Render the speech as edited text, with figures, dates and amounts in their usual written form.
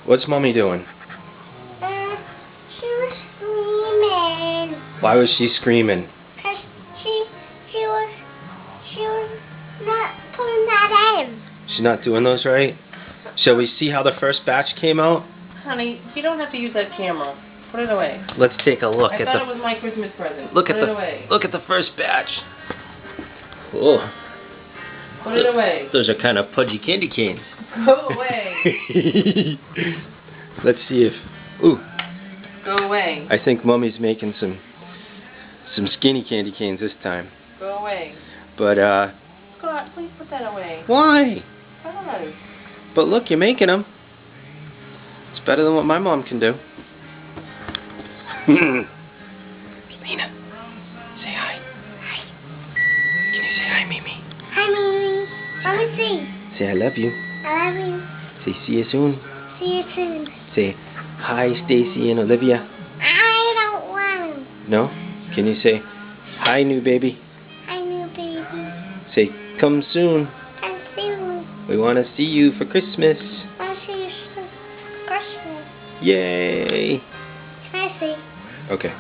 What's Mommy doing? She was screaming. Why was she screaming? Because she was not putting that in. She's not doing those right? Shall we see how the first batch came out? Honey, you don't have to use that camera. Put it away. Let's take a look I at thought it was my Christmas present. Look Put at it away. Look at the first batch. Oh. Put it away. Those are kind of pudgy candy canes. Go away. Let's see if. Ooh. Go away. I think Mommy's making some skinny candy canes this time. Go away. But God, please put that away. why? God. But look, you're making them. It's better than what my mom can do. Lena, say hi. Hi. Can you say hi, Mimi? Hi, Mimi. Let me see. Say I love you. I love you. Say see you soon. See you soon. Say hi, Stacy and Olivia. I don't want to. No? Can you say hi, new baby? Hi, new baby. Say come soon. Come soon. We want to see you for Christmas. Want to see you for Christmas. Yay! Can I see? Okay.